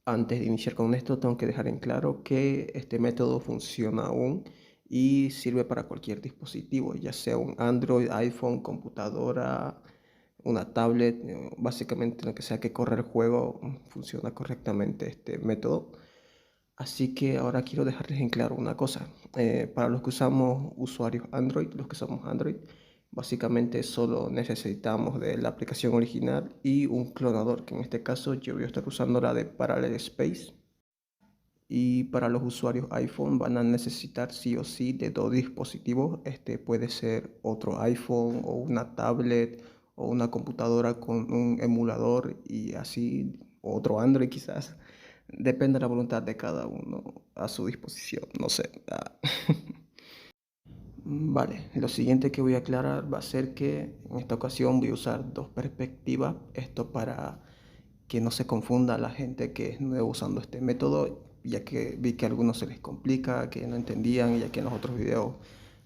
Antes de iniciar con esto, tengo que dejar en claro que este método funciona aún y sirve para cualquier dispositivo, ya sea un Android, iPhone, computadora, una tablet, básicamente lo que sea que corra el juego, funciona correctamente este método. Así que ahora quiero dejarles en claro una cosa. Para los que usamos usuarios Android, los que somos Android, básicamente solo necesitamos de la aplicación original y un clonador, que en este caso yo voy a estar usando la de Parallel Space. Y para los usuarios iPhone van a necesitar sí o sí de dos dispositivos. Este puede ser otro iPhone o una tablet o una computadora con un emulador y así, o otro Android quizás. Depende de la voluntad de cada uno a su disposición, no sé. Vale, lo siguiente que voy a aclarar va a ser que en esta ocasión voy a usar dos perspectivas. Esto para que no se confunda a la gente que es nueva usando este método, ya que vi que a algunos se les complica, que no entendían, ya que en los otros videos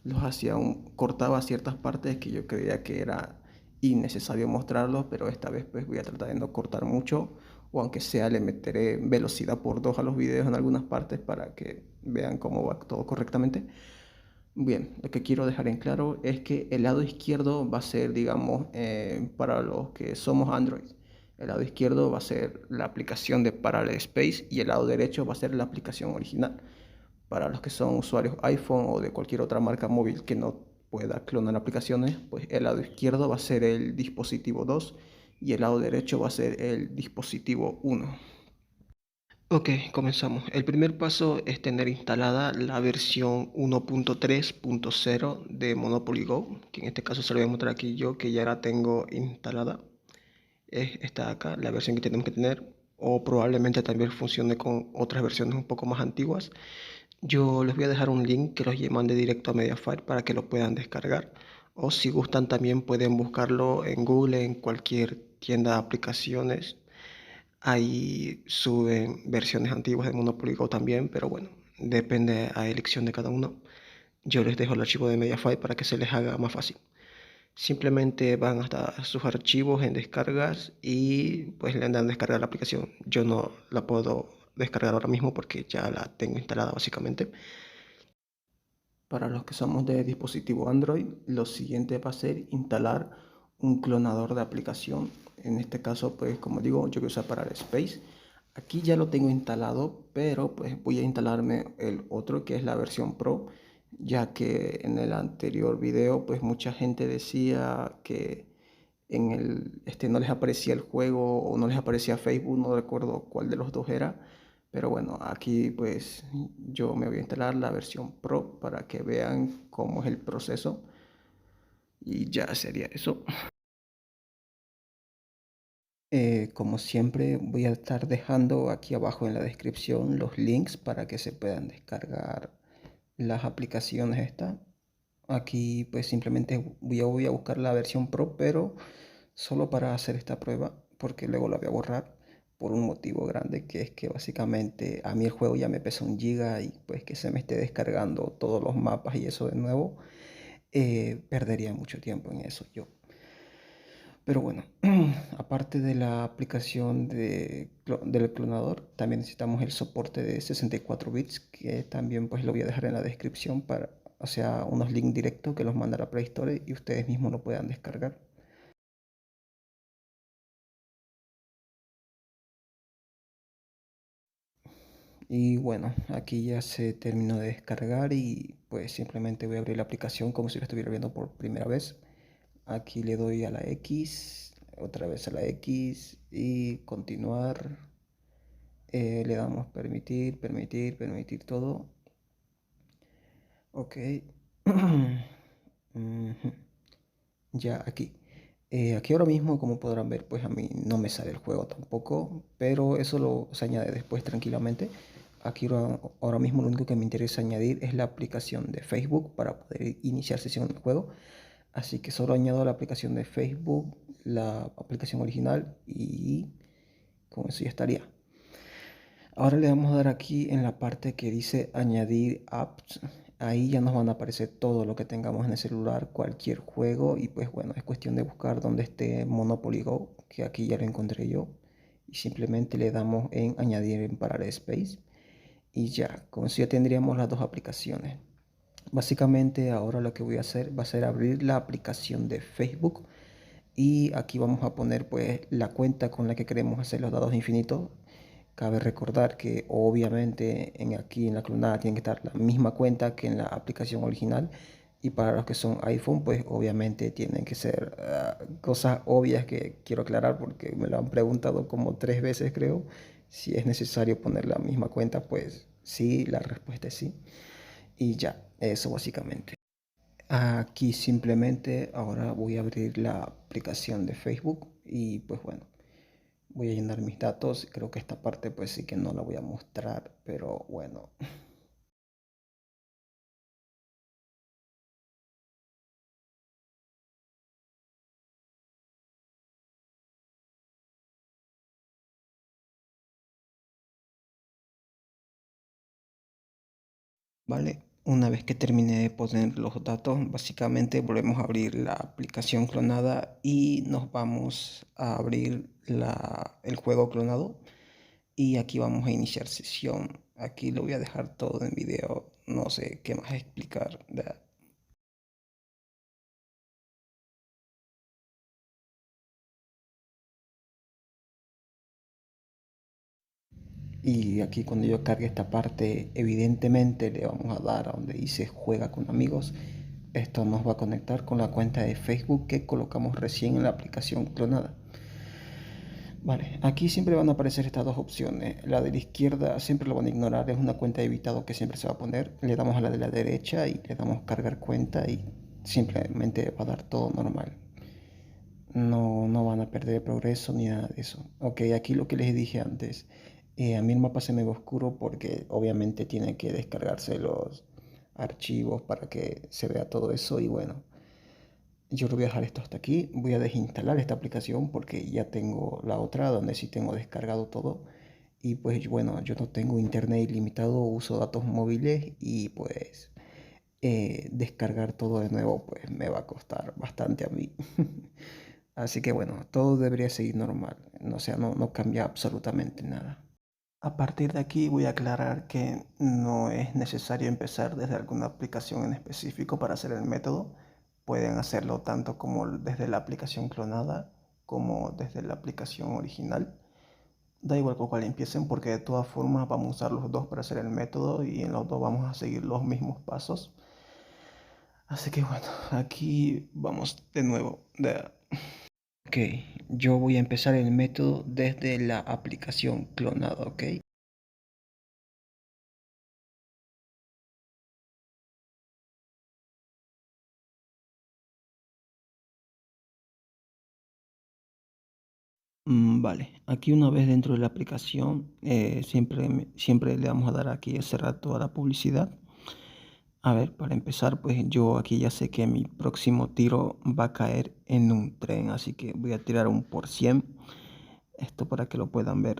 los hacía cortaba ciertas partes que yo creía que era innecesario mostrarlos, pero esta vez pues voy a tratar de no cortar mucho, o aunque sea le meteré velocidad por dos a los videos en algunas partes para que vean cómo va todo correctamente. Bien, lo que quiero dejar en claro es que el lado izquierdo va a ser, digamos, para los que somos Android. El lado izquierdo va a ser la aplicación de Parallel Space y el lado derecho va a ser la aplicación original. Para los que son usuarios iPhone o de cualquier otra marca móvil que no pueda clonar aplicaciones, pues el lado izquierdo va a ser el dispositivo 2 y el lado derecho va a ser el dispositivo 1. Ok, comenzamos. El primer paso es tener instalada la versión 1.3.0 de Monopoly Go, que en este caso se lo voy a mostrar aquí yo, que ya la tengo instalada. Es esta de acá, la versión que tenemos que tener, o probablemente también funcione con otras versiones un poco más antiguas. Yo les voy a dejar un link que los mande directo a Mediafire para que lo puedan descargar. O si gustan también pueden buscarlo en Google, en cualquier tienda de aplicaciones. Ahí suben versiones antiguas de Monopoly Go también, pero bueno, depende a elección de cada uno. Yo les dejo el archivo de Mediafire para que se les haga más fácil. Simplemente van hasta sus archivos en descargas y pues le dan a descargar la aplicación. Yo no la puedo descargar ahora mismo porque ya la tengo instalada básicamente. Para los que somos de dispositivo Android, lo siguiente va a ser instalar un clonador de aplicación. En este caso, pues como digo, yo voy a usar para el Space. Aquí ya lo tengo instalado, pero pues voy a instalarme el otro que es la versión Pro, ya que en el anterior video pues mucha gente decía que en no les aparecía el juego o no les aparecía Facebook, no recuerdo cuál de los dos era. Pero bueno, aquí pues yo me voy a instalar la versión Pro para que vean cómo es el proceso y ya sería eso. Como siempre voy a estar dejando aquí abajo en la descripción los links para que se puedan descargar las aplicaciones estas. Aquí pues simplemente voy a buscar la versión Pro, pero solo para hacer esta prueba, porque luego la voy a borrar por un motivo grande, que es que básicamente a mí el juego ya me pesa 1 GB y pues que se me esté descargando todos los mapas y eso de nuevo, perdería mucho tiempo en eso yo. Pero bueno, aparte de la aplicación del clonador, también necesitamos el soporte de 64 bits, que también pues lo voy a dejar en la descripción para, o sea, unos links directos que los manda a la Play Store y ustedes mismos lo puedan descargar. Y bueno, aquí ya se terminó de descargar y pues simplemente voy a abrir la aplicación como si lo estuviera viendo por primera vez. Aquí le doy a la X, otra vez a la X y continuar. Le damos permitir, permitir, permitir todo. Ok. Ujú. Ya aquí. Aquí ahora mismo, como podrán ver, pues a mí no me sale el juego tampoco, pero eso se añade después tranquilamente. Aquí ahora mismo lo único que me interesa añadir es la aplicación de Facebook para poder iniciar sesión en el juego. Así que solo añado la aplicación de Facebook, la aplicación original y con eso ya estaría. Ahora le vamos a dar aquí en la parte que dice añadir apps. Ahí ya nos van a aparecer todo lo que tengamos en el celular, cualquier juego. Y pues bueno, es cuestión de buscar donde esté Monopoly Go, que aquí ya lo encontré yo. y simplemente le damos en añadir en Parallel Space y ya, con eso ya tendríamos las dos aplicaciones. Básicamente ahora lo que voy a hacer va a ser abrir la aplicación de Facebook y aquí vamos a poner pues la cuenta con la que queremos hacer los dados infinitos. Cabe recordar que obviamente aquí en la clonada tiene que estar la misma cuenta que en la aplicación original y para los que son iPhone pues obviamente tienen que ser cosas obvias que quiero aclarar porque me lo han preguntado como 3 veces creo. Si es necesario poner la misma cuenta pues sí, la respuesta es sí y ya, eso básicamente. Aquí simplemente ahora voy a abrir la aplicación de Facebook y pues bueno, voy a llenar mis datos. Creo que esta parte pues sí que no la voy a mostrar, pero bueno. Vale, una vez que termine de poner los datos, básicamente volvemos a abrir la aplicación clonada y nos vamos a abrir el juego clonado. Y aquí vamos a iniciar sesión. Aquí lo voy a dejar todo en video. No sé qué más explicar. Y aquí cuando yo cargue esta parte, evidentemente le vamos a dar a donde dice juega con amigos. Esto nos va a conectar con la cuenta de Facebook que colocamos recién en la aplicación clonada. Vale, aquí siempre van a aparecer estas dos opciones. La de la izquierda siempre lo van a ignorar, es una cuenta de evitado que siempre se va a poner. Le damos a la de la derecha y le damos cargar cuenta y simplemente va a dar todo normal. No van a perder progreso ni nada de eso. Ok, aquí lo que les dije antes. A mí el mapa se me ve oscuro porque obviamente tiene que descargarse los archivos para que se vea todo eso y bueno, yo lo voy a dejar esto hasta aquí. Voy a desinstalar esta aplicación porque ya tengo la otra donde sí tengo descargado todo. Y pues bueno, yo no tengo internet ilimitado, uso datos móviles y pues descargar todo de nuevo pues me va a costar bastante a mí. Así que bueno, todo debería seguir normal. O sea, no cambia absolutamente nada. A partir de aquí voy a aclarar que no es necesario empezar desde alguna aplicación en específico para hacer el método. Pueden hacerlo tanto como desde la aplicación clonada como desde la aplicación original. Da igual con cuál empiecen porque de todas formas vamos a usar los dos para hacer el método y en los dos vamos a seguir los mismos pasos. Así que bueno, aquí vamos de nuevo. Ok, yo voy a empezar el método desde la aplicación clonada, ¿ok? Vale, aquí una vez dentro de la aplicación, siempre le vamos a dar aquí a cerrar toda la publicidad. A ver, para empezar, pues yo aquí ya sé que mi próximo tiro va a caer en un tren, así que voy a tirar un por 100. Esto para que lo puedan ver.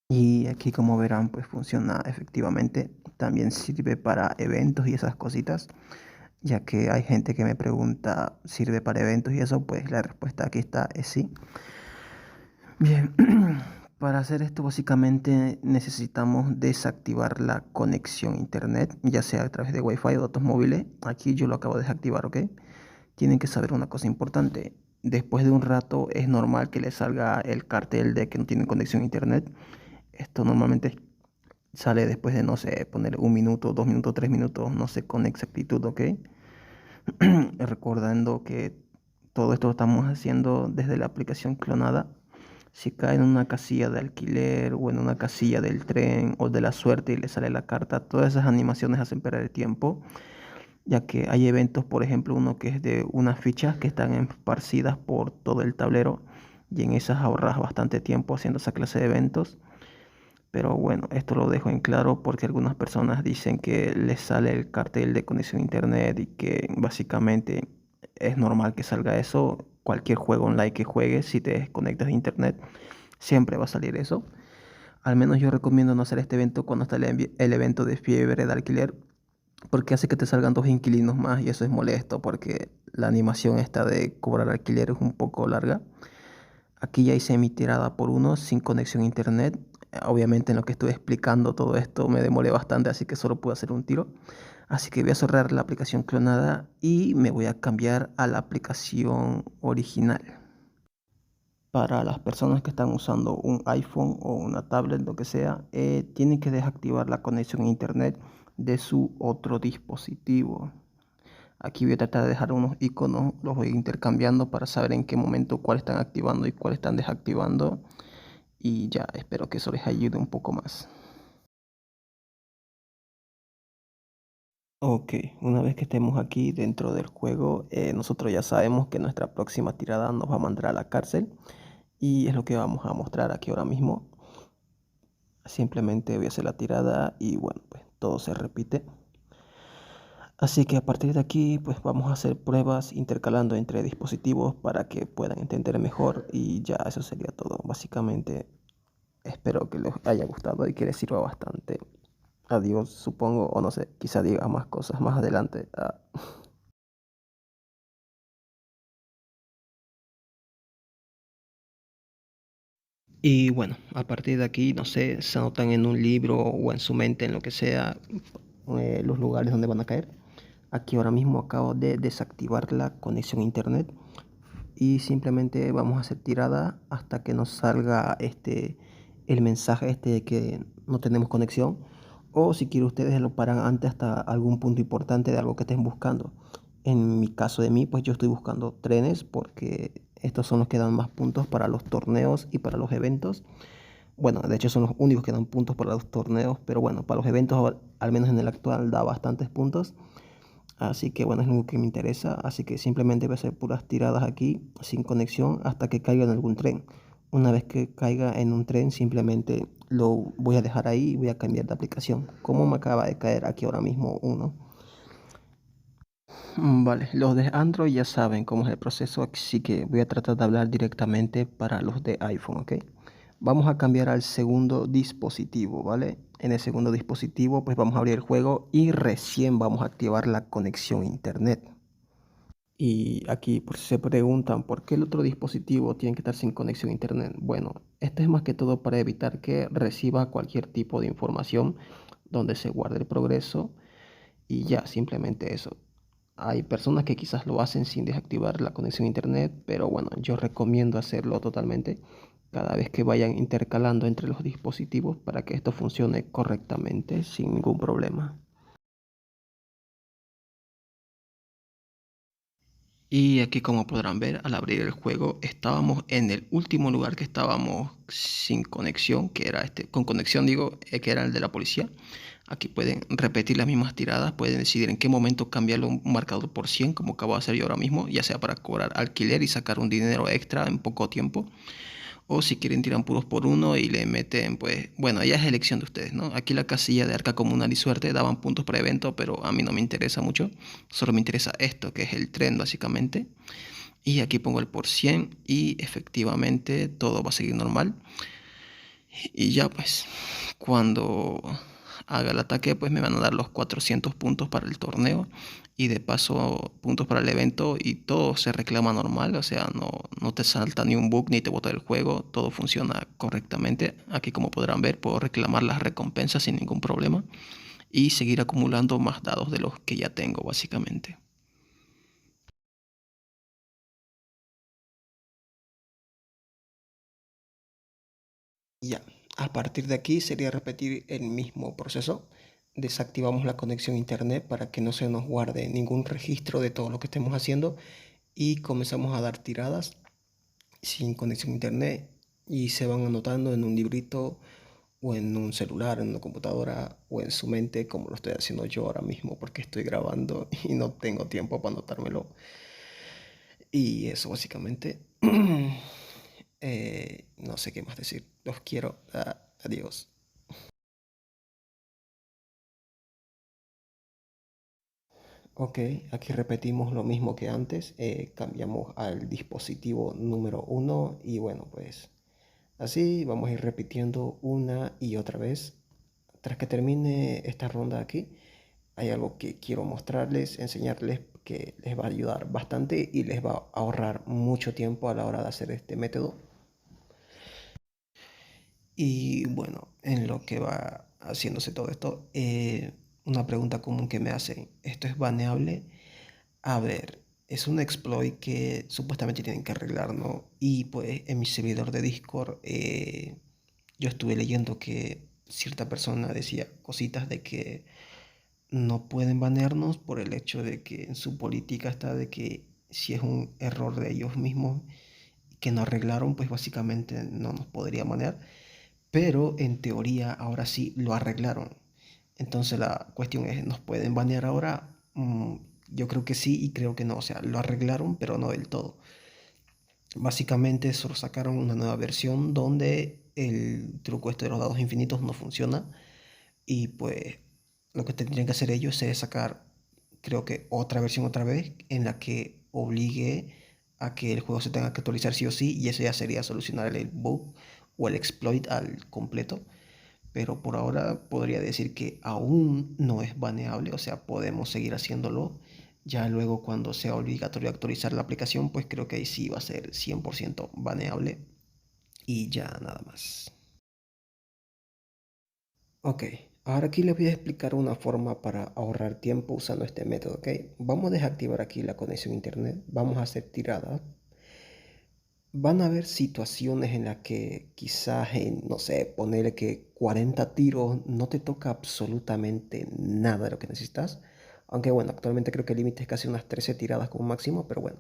Y aquí como verán, pues funciona efectivamente. También sirve para eventos y esas cositas, ya que hay gente que me pregunta, ¿sirve para eventos y eso? Pues la respuesta aquí está, es sí. Bien, para hacer esto básicamente necesitamos desactivar la conexión a internet, ya sea a través de Wi-Fi o datos móviles. Aquí yo lo acabo de desactivar, ¿ok? Tienen que saber una cosa importante. Después de un rato es normal que les salga el cartel de que no tienen conexión a internet. Esto normalmente sale después de, no sé, poner 1 minuto, 2 minutos, 3 minutos, no sé con exactitud, ¿ok? Recordando que todo esto lo estamos haciendo desde la aplicación clonada. Si cae en una casilla de alquiler o en una casilla del tren o de la suerte y le sale la carta, todas esas animaciones hacen perder tiempo, ya que hay eventos, por ejemplo, uno que es de unas fichas que están esparcidas por todo el tablero y en esas ahorras bastante tiempo haciendo esa clase de eventos. Pero bueno, esto lo dejo en claro porque algunas personas dicen que les sale el cartel de conexión a internet y que básicamente es normal que salga eso. Cualquier juego online que juegues, si te desconectas de internet, siempre va a salir eso. Al menos yo recomiendo no hacer este evento cuando está el evento de fiebre de alquiler, porque hace que te salgan dos inquilinos más y eso es molesto porque la animación esta de cobrar alquiler es un poco larga. Aquí ya hice mi tirada por uno sin conexión a internet. Obviamente en lo que estuve explicando todo esto me demoré bastante, así que solo pude hacer un tiro. Así que voy a cerrar la aplicación clonada y me voy a cambiar a la aplicación original. Para las personas que están usando un iPhone o una tablet, lo que sea, tienen que desactivar la conexión a internet de su otro dispositivo. Aquí voy a tratar de dejar unos iconos, los voy intercambiando para saber en qué momento cuál están activando y cuál están desactivando. Y ya, espero que eso les ayude un poco más. Ok, una vez que estemos aquí dentro del juego, nosotros ya sabemos que nuestra próxima tirada nos va a mandar a la cárcel y es lo que vamos a mostrar aquí ahora mismo. Simplemente voy a hacer la tirada y bueno, pues todo se repite. Así que a partir de aquí, pues vamos a hacer pruebas intercalando entre dispositivos para que puedan entender mejor y ya eso sería todo. Básicamente, espero que les haya gustado y que les sirva bastante. Adiós, supongo, o no sé, quizá diga más cosas más adelante. Y bueno, a partir de aquí, no sé, se anotan en un libro o en su mente, en lo que sea, los lugares donde van a caer. Aquí ahora mismo acabo de desactivar la conexión a internet y simplemente vamos a hacer tirada hasta que nos salga el mensaje de que no tenemos conexión, o si quieren ustedes lo paran antes hasta algún punto importante de algo que estén buscando. En mi caso de mí, pues yo estoy buscando trenes porque estos son los que dan más puntos para los torneos y para los eventos. Bueno, de hecho son los únicos que dan puntos para los torneos, pero bueno, para los eventos, al menos en el actual, da bastantes puntos. Así que bueno, es lo que me interesa. Así que simplemente voy a hacer puras tiradas aquí sin conexión hasta que caiga en algún tren. Una vez que caiga en un tren, simplemente lo voy a dejar ahí y voy a cambiar de aplicación. Como me acaba de caer aquí ahora mismo uno. Vale, los de Android ya saben cómo es el proceso, así que voy a tratar de hablar directamente para los de iPhone, ¿ok? Vamos a cambiar al segundo dispositivo, ¿vale? En el segundo dispositivo, pues vamos a abrir el juego y recién vamos a activar la conexión a internet. Y aquí por si se preguntan por qué el otro dispositivo tiene que estar sin conexión a internet. Bueno, esto es más que todo para evitar que reciba cualquier tipo de información donde se guarde el progreso y ya, simplemente eso. Hay personas que quizás lo hacen sin desactivar la conexión a internet, pero bueno, yo recomiendo hacerlo totalmente cada vez que vayan intercalando entre los dispositivos para que esto funcione correctamente sin ningún problema. Y aquí como podrán ver, al abrir el juego estábamos en el último lugar que estábamos sin conexión, que era con conexión digo, que era el de la policía. Aquí pueden repetir las mismas tiradas, pueden decidir en qué momento cambiarlo un marcador por 100, como acabo de hacer yo ahora mismo, ya sea para cobrar alquiler y sacar un dinero extra en poco tiempo, o si quieren tiran puros por uno y le meten, pues, bueno, ya es elección de ustedes, ¿no? Aquí la casilla de arca comunal y suerte daban puntos para evento, pero a mí no me interesa mucho. Solo me interesa esto, que es el tren, básicamente. Y aquí pongo el por 100 y efectivamente todo va a seguir normal. Y ya, pues, cuando haga el ataque, pues me van a dar los 400 puntos para el torneo y de paso puntos para el evento y todo se reclama normal, o sea, no te salta ni un bug ni te bota del juego, todo funciona correctamente. Aquí como podrán ver puedo reclamar las recompensas sin ningún problema y seguir acumulando más dados de los que ya tengo básicamente. Ya, a partir de aquí sería repetir el mismo proceso. Desactivamos la conexión a internet para que no se nos guarde ningún registro de todo lo que estemos haciendo y comenzamos a dar tiradas sin conexión a internet y se van anotando en un librito o en un celular, en una computadora o en su mente como lo estoy haciendo yo ahora mismo porque estoy grabando y no tengo tiempo para anotármelo. Y eso básicamente. No sé qué más decir. Los quiero. Adiós. Ok, aquí repetimos lo mismo que antes, cambiamos al dispositivo número uno y bueno, pues así vamos a ir repitiendo una y otra vez. Tras que termine esta ronda aquí, hay algo que quiero mostrarles, enseñarles que les va a ayudar bastante y les va a ahorrar mucho tiempo a la hora de hacer este método. Y bueno, en lo que va haciéndose todo esto, una pregunta común que me hacen, ¿esto es baneable? A ver, es un exploit que supuestamente tienen que arreglar, ¿no? Y pues en mi servidor de Discord yo estuve leyendo que cierta persona decía cositas de que no pueden banearnos por el hecho de que en su política está de que si es un error de ellos mismos que no arreglaron, pues básicamente no nos podría banear. Pero en teoría ahora sí lo arreglaron. Entonces la cuestión es, ¿nos pueden banear ahora? Yo creo que sí y creo que no. O sea, lo arreglaron, pero no del todo. Básicamente solo sacaron una nueva versión donde el truco este de los dados infinitos no funciona. Y pues lo que tendrían que hacer ellos es sacar, creo que otra versión otra vez, en la que obligue a que el juego se tenga que actualizar sí o sí. Y eso ya sería solucionar el bug o el exploit al completo, pero por ahora podría decir que aún no es baneable, o sea, podemos seguir haciéndolo. Ya luego cuando sea obligatorio actualizar la aplicación, pues creo que ahí sí va a ser 100% baneable y ya nada más. Ok, ahora aquí les voy a explicar una forma para ahorrar tiempo usando este método, ok. Vamos a desactivar aquí la conexión a internet, vamos a hacer tiradas. Van a haber situaciones en las que quizás, no sé, ponerle que 40 tiros no te toca absolutamente nada de lo que necesitas. Aunque bueno, actualmente creo que el límite es casi unas 13 tiradas como máximo, pero bueno.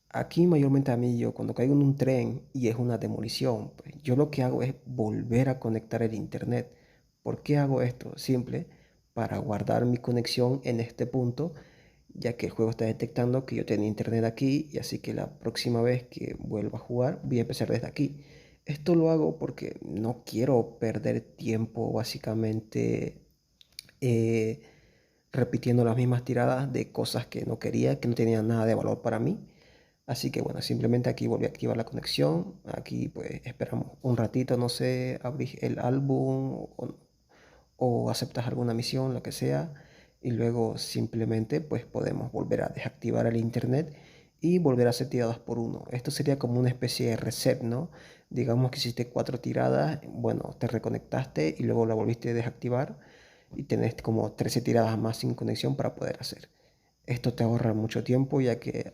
Aquí mayormente a mí yo cuando caigo en un tren y es una demolición, pues yo lo que hago es volver a conectar el internet. ¿Por qué hago esto? Simple, para guardar mi conexión en este punto, ya que el juego está detectando que yo tenía internet aquí y así que la próxima vez que vuelva a jugar voy a empezar desde aquí. Esto lo hago porque no quiero perder tiempo básicamente eh, repitiendo las mismas tiradas de cosas que no quería, que no tenían nada de valor para mí. Así que bueno, simplemente aquí volví a activar la conexión. Aquí pues esperamos un ratito, no sé, abrir el álbum o aceptas alguna misión, lo que sea. Y luego simplemente pues podemos volver a desactivar el internet y volver a hacer tiradas por uno. Esto sería como una especie de reset, ¿no? Digamos que hiciste 4 tiradas, bueno, te reconectaste y luego la volviste a desactivar y tenés como 13 tiradas más sin conexión para poder hacer. Esto te ahorra mucho tiempo ya que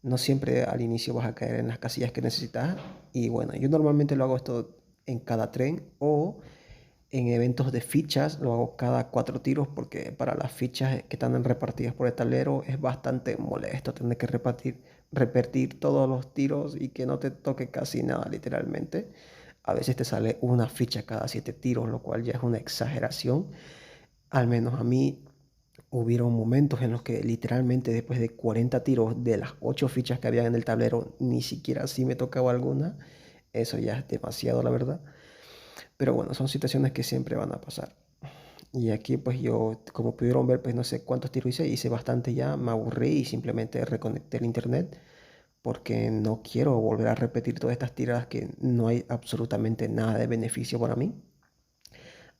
no siempre al inicio vas a caer en las casillas que necesitas. Y bueno, yo normalmente lo hago esto en cada tren o en eventos de fichas, lo hago cada 4 tiros porque para las fichas que están repartidas por el tablero es bastante molesto tener que repetir todos los tiros y que no te toque casi nada literalmente. A veces te sale una ficha cada 7 tiros, lo cual ya es una exageración. Al menos a mí hubieron momentos en los que literalmente después de 40 tiros de las 8 fichas que había en el tablero, ni siquiera así me tocaba alguna. Eso ya es demasiado, la verdad. Pero bueno, son situaciones que siempre van a pasar. Y aquí pues yo, como pudieron ver, pues no sé cuántos tiros hice bastante ya, me aburrí y simplemente reconecté el internet porque no quiero volver a repetir todas estas tiradas que no hay absolutamente nada de beneficio para mí.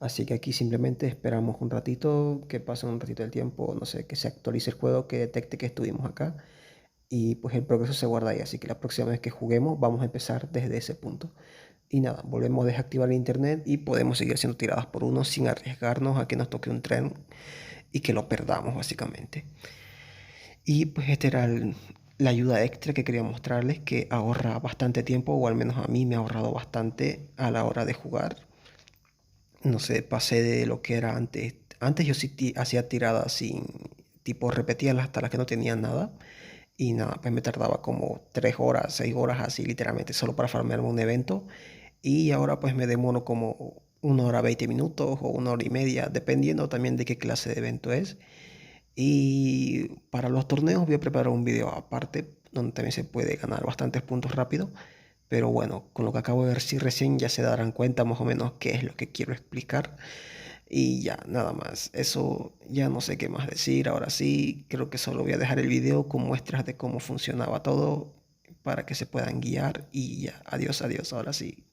Así que aquí simplemente esperamos un ratito, que pase un ratito el tiempo, no sé, que se actualice el juego, que detecte que estuvimos acá y pues el progreso se guarda ahí. Así que la próxima vez que juguemos vamos a empezar desde ese punto. Y nada, volvemos a desactivar el internet y podemos seguir siendo tiradas por uno sin arriesgarnos a que nos toque un tren y que lo perdamos básicamente. Y pues esta era la ayuda extra que quería mostrarles, que ahorra bastante tiempo, o al menos a mí me ha ahorrado bastante a la hora de jugar. No sé, pasé de lo que era antes. Antes yo sí hacía tiradas sin, tipo, repetía hasta las que no tenían nada. Y nada, pues me tardaba como 3 horas, 6 horas así literalmente solo para farmearme un evento. Y ahora pues me demoro como 1 hora 20 minutos o 1 hora y media, dependiendo también de qué clase de evento es. Y para los torneos voy a preparar un video aparte donde también se puede ganar bastantes puntos rápido. Pero bueno, con lo que acabo de decir recién ya se darán cuenta más o menos qué es lo que quiero explicar. Y ya, nada más. Eso ya no sé qué más decir. Ahora sí, creo que solo voy a dejar el video con muestras de cómo funcionaba todo para que se puedan guiar y ya. Adiós, adiós. Ahora sí.